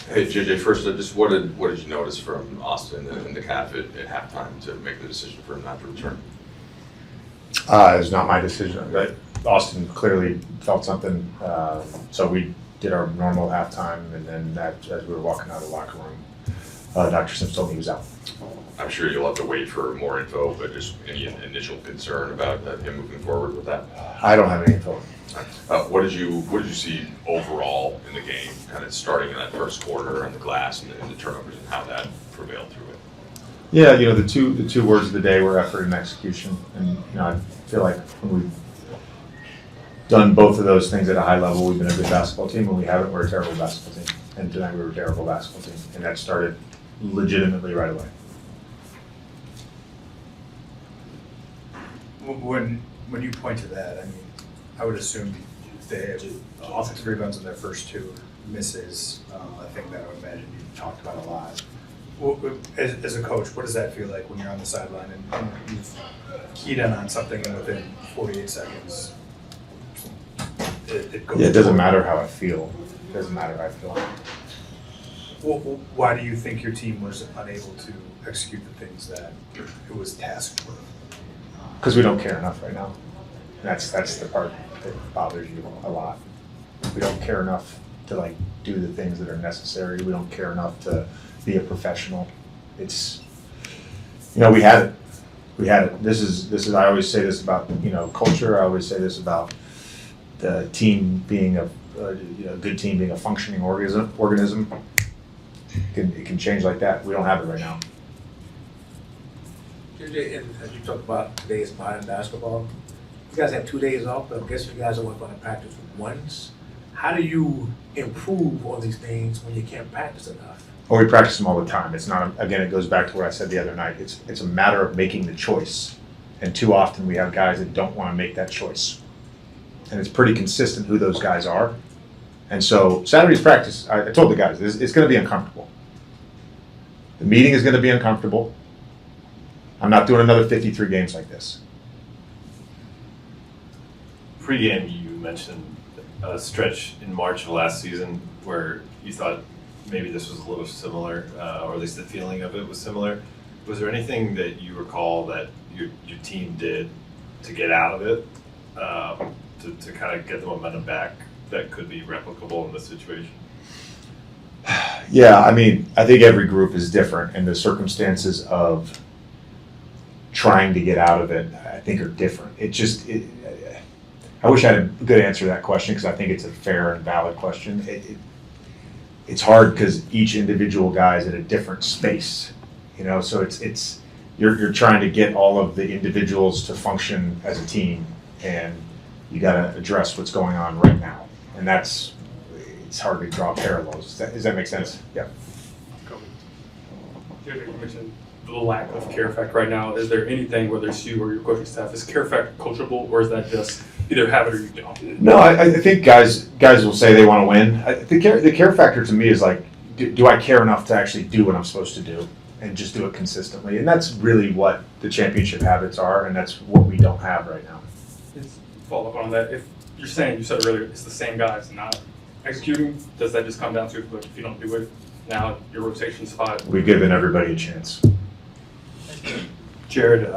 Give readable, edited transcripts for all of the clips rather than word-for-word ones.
Hey JJ, first, just what did you notice from Austin in the calf at halftime to make the decision for him not to return? It was not my decision. But Austin clearly felt something, so we did our normal halftime, and then as we were walking out of the locker room, Dr. Sims told me he was out. I'm sure you'll have to wait for more info, but just any initial concern about him moving forward with that? I don't have any info. What did you see overall in the game, kind of starting in that first quarter and the glass and the turnovers and how that prevailed through it? Yeah, the two words of the day were effort and execution, and I feel like when we've done both of those things at a high level, we've been a good basketball team. When we haven't, we're a terrible basketball team. And tonight we were a terrible basketball team, and that started legitimately right away. When you point to that, I mean, I would assume they had offensive rebounds in their first two misses. I think that I would imagine you talked about a lot. Well, as a coach, what does that feel like when you're on the sideline and you've keyed in on something and within 48 seconds it goes? Yeah, it doesn't matter how I feel. It doesn't matter how I feel. Well, why do you think your team was unable to execute the things that it was tasked with? Because we don't care enough right now. And that's the part that bothers you a lot. We don't care enough to do the things that are necessary. We don't care enough to be a professional. It's we had it. We had it. This is I always say this about culture. I always say this about the team being a good team being a functioning organism. It can change like that. We don't have it right now. JJ, and as you talk about today's modern basketball, you guys have 2 days off, but I guess you guys are only going to practice once. How do you improve on these things when you can't practice enough? Well, we practice them all the time. It's not, again, it goes back to what I said the other night. It's a matter of making the choice. And too often we have guys that don't want to make that choice. And it's pretty consistent who those guys are. And so Saturday's practice, I told the guys, it's going to be uncomfortable. The meeting is going to be uncomfortable. I'm not doing another 53 games like this. Pre-game, you mentioned a stretch in March of last season where you thought maybe this was a little similar, or at least the feeling of it was similar. Was there anything that you recall that your team did to get out of it, to kind of get the momentum back that could be replicable in this situation? Yeah, I mean, I think every group is different, and the circumstances of trying to get out of it, I think, are different. I wish I had a good answer to that question because I think it's a fair and valid question. It's hard because each individual guy is at a different space, so it's you're trying to get all of the individuals to function as a team, and you got to address what's going on right now, and it's hard to draw parallels. Does that make sense? Yeah. You mentioned the lack of care factor right now. Is there anything, whether it's you or your coaching staff, is care factor coachable, or is that just either have it or you don't? No, I think guys will say they want to win. The care factor to me is do I care enough to actually do what I'm supposed to do and just do it consistently? And that's really what the championship habits are, and that's what we don't have right now. Let's follow up on that. If you're saying, you said earlier, it's the same guys not executing, does that just come down to if you don't do it, now your rotation spot? We've given everybody a chance. Jared,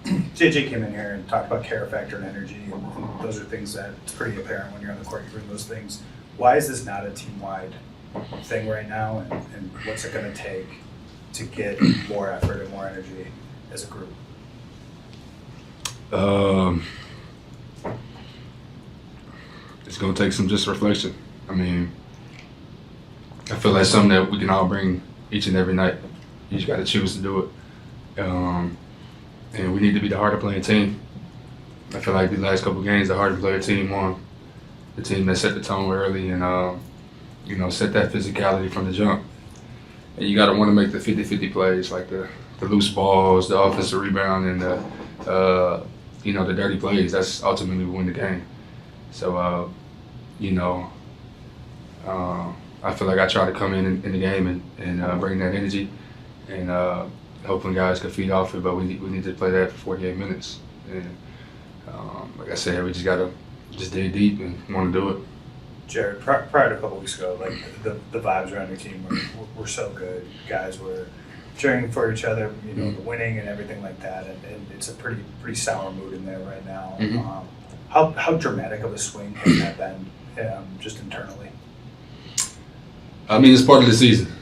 JJ came in here and talked about care factor and energy, and those are things that it's pretty apparent when you're on the court, you bring those things. Why is this not a team-wide thing right now, and what's it going to take to get more effort and more energy as a group? It's going to take some just reflection. I mean, I feel like something that we can all bring each and every night. You just got to choose to do it. And we need to be the harder playing team. I feel like the last couple games, the harder player team won. The team that set the tone early and, set that physicality from the jump. And you got to want to make the 50-50 plays, like the loose balls, the offensive rebound, and the dirty plays. That's ultimately what win the game. So, I feel like I try to come in the game and bring that energy, and hoping guys can feed off it. But we need to play that for 48 minutes. And like I said, we just gotta dig deep and want to do it. Jared, prior to a couple weeks ago, like the vibes around your team were so good. Guys were cheering for each other, you know, the winning and everything like that. And it's a pretty sour mood in there right now. Mhm. How dramatic of a swing has that been, just internally? I mean, it's part of the season.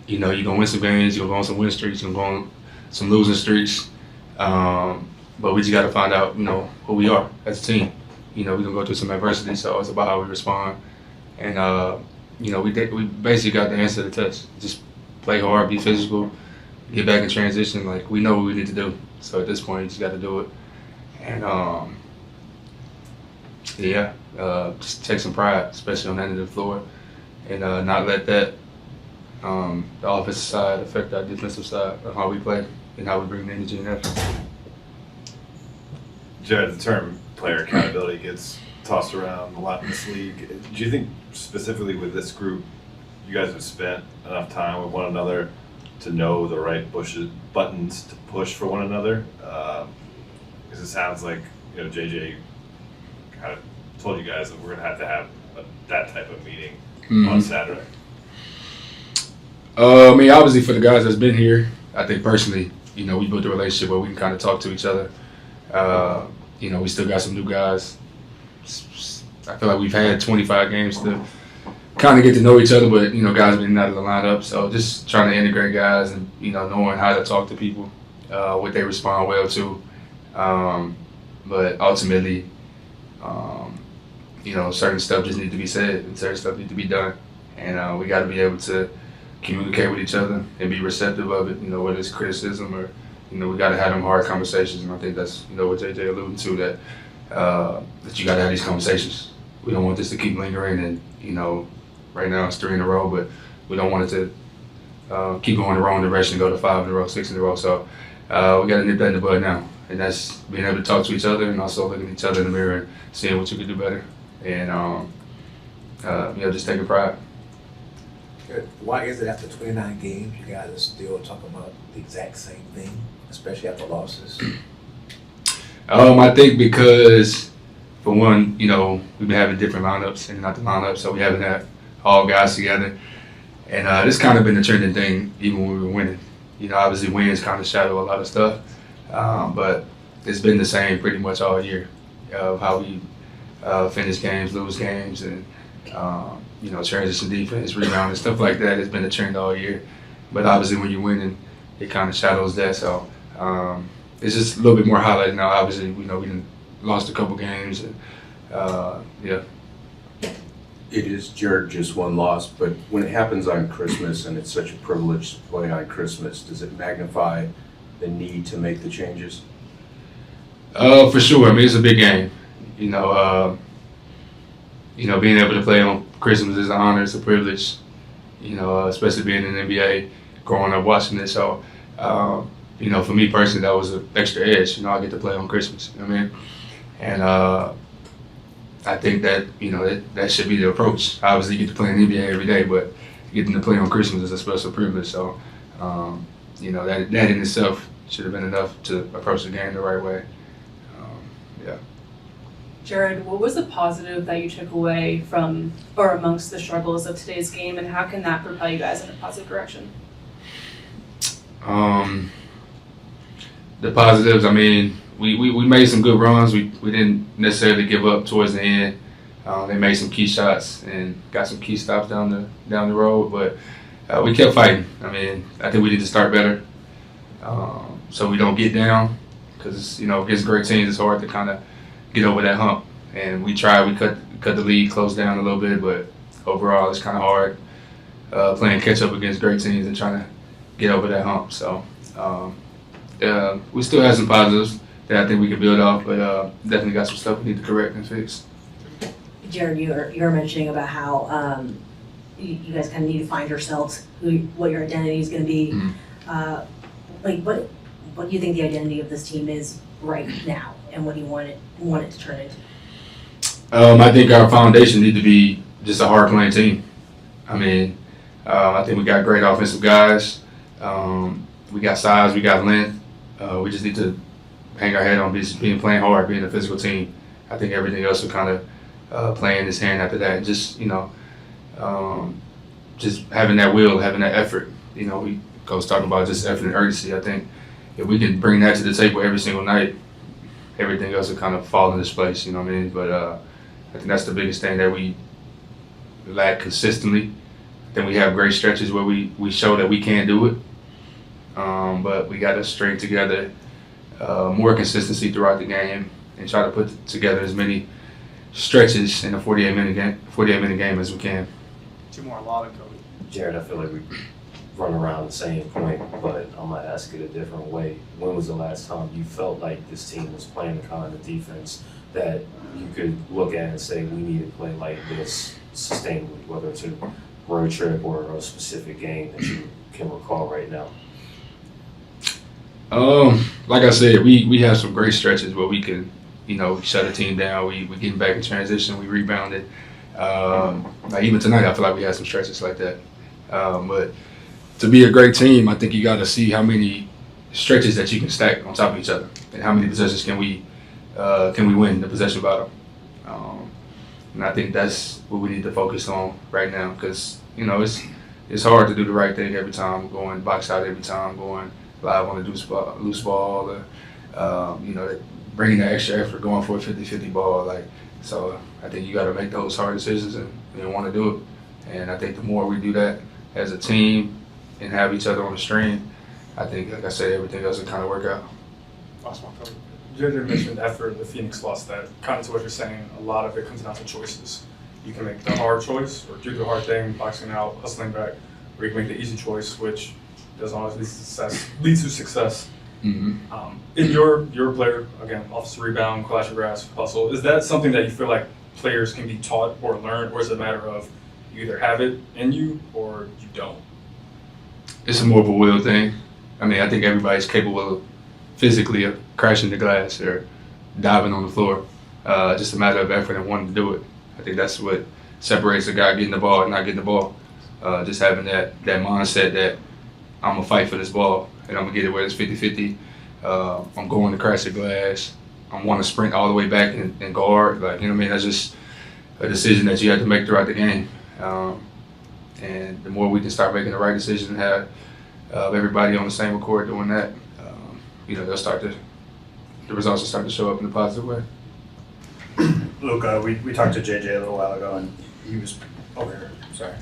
You know, you're going to win some games, you're going to go on some win streaks, you're going to go on some losing streaks. But we just got to find out, you know, who we are as a team. You know, we're going to go through some adversity, so it's about how we respond. And, you know, we basically got the answer to the test. Just play hard, be physical, get back in transition. Like, we know what we need to do. So at this point, you just got to do it. And, just take some pride, especially on the end of the floor. And not let that, the offensive side affect our defensive side of how we play and how we bring the energy and effort. Jared, the term player accountability gets tossed around a lot in this league. Do you think specifically with this group, you guys have spent enough time with one another to know the right buttons to push for one another? Because it sounds like, you know, JJ kind of told you guys that we're going to have that type of meeting on Saturday. I mean, obviously for the guys that's been here, I think personally, you know, we built a relationship where we can kind of talk to each other. You know, we still got some new guys. I feel like we've had 25 games to kind of get to know each other, but, you know, guys been out of the lineup. So just trying to integrate guys and, you know, knowing how to talk to people, what they respond well to. But ultimately, you know, certain stuff just need to be said and certain stuff need to be done. And we got to be able to communicate with each other and be receptive of it, you know, whether it's criticism or, you know, we got to have them hard conversations. And I think that's, you know, what JJ alluded to, that you got to have these conversations. We don't want this to keep lingering. And, you know, right now it's 3 in a row, but we don't want it to keep going the wrong direction, go to 5 in a row, 6 in a row. So we got to nip that in the bud now. And that's being able to talk to each other and also looking at each other in the mirror and seeing what you could do better. And, you know, just taking pride. Good. Why is it after 29 games you guys are still talking about the exact same thing, especially after losses? I think because, for one, you know, we've been having different lineups and not the lineup, so we haven't had all guys together. And this kind of been the trending thing even when we were winning. You know, obviously wins kind of shadow a lot of stuff, but it's been the same pretty much all year of how we finish games, lose games, and you know, transition defense, rebound, and stuff like that. It's been a trend all year. But obviously when you're winning, it kind of shadows that. So it's just a little bit more highlighted now. Obviously, you know, we lost a couple games. And, yeah. It is, Jared, just one loss, but when it happens on Christmas and it's such a privilege to play on Christmas, does it magnify the need to make the changes? For sure. I mean, it's a big game. You know, being able to play on Christmas is an honor. It's a privilege. You know, especially being in the NBA, growing up watching it. So, you know, for me personally, that was an extra edge. You know, I get to play on Christmas. You know what I mean? And I think that, you know, that should be the approach. Obviously, you get to play in the NBA every day, but getting to play on Christmas is a special privilege. So, you know, that in itself should have been enough to approach the game the right way. Yeah. Jared, what was the positive that you took away from or amongst the struggles of today's game, and how can that propel you guys in a positive direction? The positives, I mean, we made some good runs. We didn't necessarily give up towards the end. They made some key shots and got some key stops down the road, but we kept fighting. I mean, I think we need to start better so we don't get down, because, you know, against great teams it's hard to kind of get over that hump. And we tried. We cut the lead, closed down a little bit, but overall it's kind of hard playing catch up against great teams and trying to get over that hump. So we still have some positives that I think we can build off, but definitely got some stuff we need to correct and fix. Jared, you were mentioning about how you guys kind of need to find yourselves, what your identity is going to be. Mm-hmm. Like, what do you think the identity of this team is right now, and what do you want it to turn into? I think our foundation need to be just a hard playing team. I mean, I think we got great offensive guys. We got size, we got length. We just need to hang our head on playing hard, being a physical team. I think everything else will kind playing his hand after that. Just just having that will, having that effort. We Coach talking about just effort and urgency. I think if we can bring that to the table every single night, everything else will kind of fall into place. You know what I mean? But I think that's the biggest thing that we lack consistently. Then we have great stretches where we show that we can do it. But we got to string together more consistency throughout the game and try to put together as many stretches in a 48-minute game as we can. Two more allotted, Cody. Jared, I feel like we run around the same point, but I'm gonna ask it a different way. When was the last time you felt like this team was playing the kind of defense that you could look at and say we need to play like this sustainably, whether it's a road trip or a specific game that you can recall right now? Like I said, we have some great stretches where we can, shut a team down. We getting back in transition. We rebounded. Like even tonight, I feel like we had some stretches like that. But to be a great team, I think you got to see how many stretches that you can stack on top of each other, and how many possessions can we win the possession battle. And I think that's what we need to focus on right now, because it's hard to do the right thing every time, going box out every time, going live on a loose ball, or bringing the extra effort, going for a 50-50 ball. So I think you got to make those hard decisions and want to do it. And I think the more we do that as a team and have each other on the stream, I think, like I said, everything else will kind of work out. Last one, Cody. JJ mentioned after the Phoenix lost that, kind of to what you're saying, a lot of it comes down to choices. You can make the hard choice or do the hard thing, boxing out, hustling back, or you can make the easy choice, which doesn't always lead to success. Mm-hmm. In your player, again, offensive rebound, clash of grasp, hustle, is that something that you feel like players can be taught or learned, or is it a matter of you either have it in you or you don't? It's more of a will thing. I mean, I think everybody's capable physically of crashing the glass or diving on the floor. Just a matter of effort and wanting to do it. I think that's what separates a guy getting the ball and not getting the ball. Just having that mindset that I'm going to fight for this ball and I'm going to get it where it's 50-50. I'm going to crash the glass. I want to sprint all the way back and guard. That's just a decision that you have to make throughout the game. And the more we can start making the right decision and have everybody on the same accord doing that, the results will start to show up in a positive way. Luka, we talked to JJ a little while ago, and he was over here. Sorry.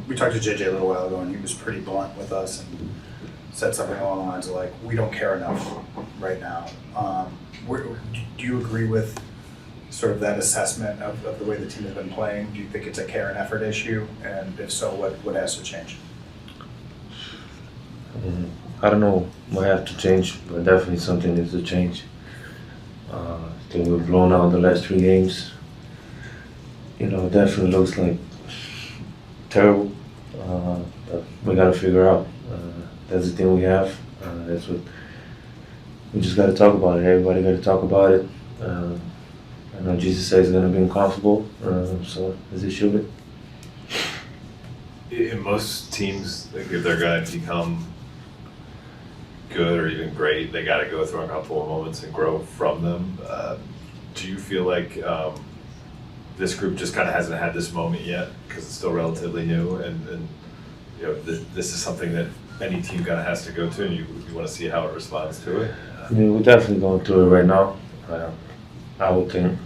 We talked to JJ a little while ago, and he was pretty blunt with us and said something along the lines of we don't care enough right now. Do you agree with sort of that assessment of the way the team has been playing? Do you think it's a care and effort issue? And if so, what has to change? I don't know what has to change, but definitely something needs to change. I think we've blown out the last 3 games. It definitely looks like terrible. But we got to figure out. That's the thing we have. That's what we just got to talk about it. Everybody got to talk about it. I know Jesus says it's going to be uncomfortable, so as it should be. In most teams, if they're going to become good or even great, they got to go through uncomfortable moments and grow from them. Do you feel like this group just kind of hasn't had this moment yet because it's still relatively new, and this is something that any team kind of has to go to, and you want to see how it responds to it? I mean, we're definitely going through it right now. I would think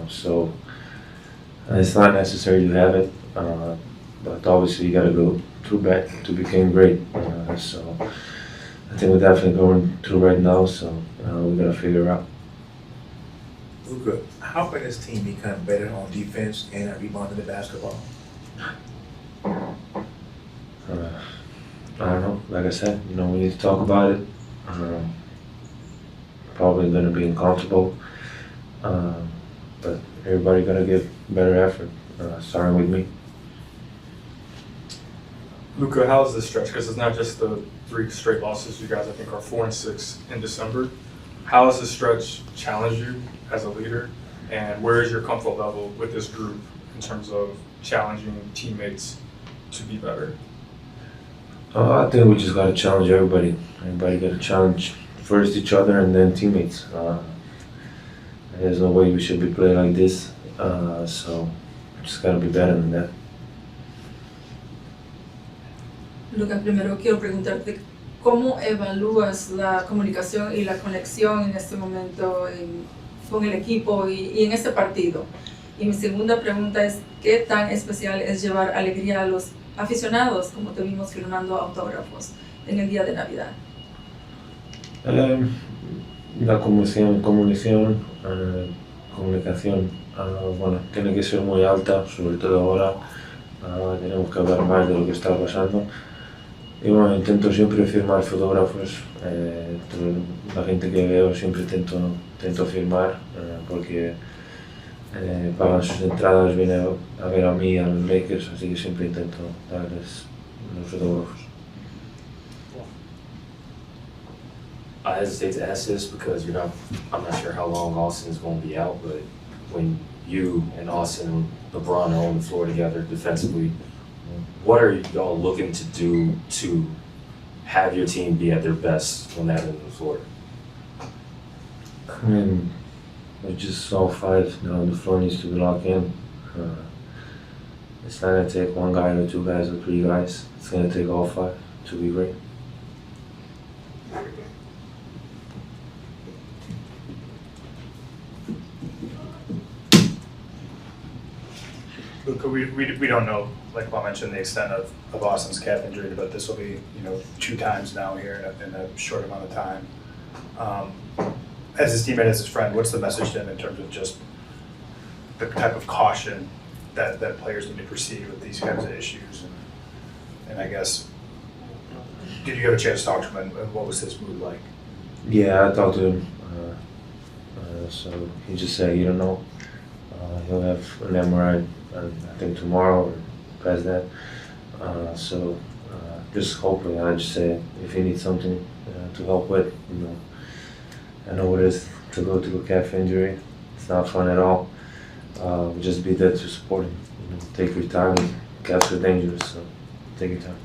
so. It's not necessary to have it, but obviously you got to go through that to become great. So I think we're definitely going through right now. So we got to figure out. Luka, how can this team become better on defense and at rebounding the basketball? I don't know. Like I said, we need to talk about it. Probably going to be uncomfortable, but everybody going to give better effort, starting with me. Luka, how's this stretch? Because it's not just the 3 straight losses. You guys, I think, are 4-6 in December. How has this stretch challenged you as a leader? And where is your comfort level with this group in terms of challenging teammates to be better? I think we just got to challenge everybody. Everybody got to challenge first each other and then teammates. There's no way we should be playing like this. So just gotta be better than that. Luka, primero quiero preguntarte, ¿cómo evalúas la comunicación y la conexión en este momento con el equipo y en este partido? Y mi segunda pregunta es, ¿qué tan especial es llevar alegría a los aficionados, como te vimos firmando autógrafos en el día de Navidad? La comunicación, bueno, tiene que ser muy alta, sobre todo ahora. Tenemos que hablar más de lo que está pasando. Y bueno, intento siempre firmar fotógrafos. La gente que veo siempre intento firmar porque pagan sus entradas, vienen a ver a mí, a los Lakers, así que siempre intento darles los fotógrafos. I hesitate to ask this because I'm not sure how long Austin's going to be out, but when you and Austin and LeBron are on the floor together defensively, what are y'all looking to do to have your team be at their best when they're on the floor? I mean, we're just all five now. The floor needs to be locked in. It's not gonna take one guy or two guys or three guys. It's gonna take all five to be great. Luka, we don't know, like Paul mentioned, the extent of Austin's calf injury, but this will be, 2 times now here in a short amount of time. As his teammate, as his friend, what's the message to him in terms of just the type of caution that players need to proceed with these kinds of issues? And I guess, did you have a chance to talk to him, and what was his mood like? Yeah, I talked to him. So he just said, you don't know. He'll have an MRI, I think tomorrow or past that. Just hoping. I just say if he needs something to help with, I know what it is to go through a calf injury. It's not fun at all. Just be there to support him. Take your time. Calves are dangerous, so take your time.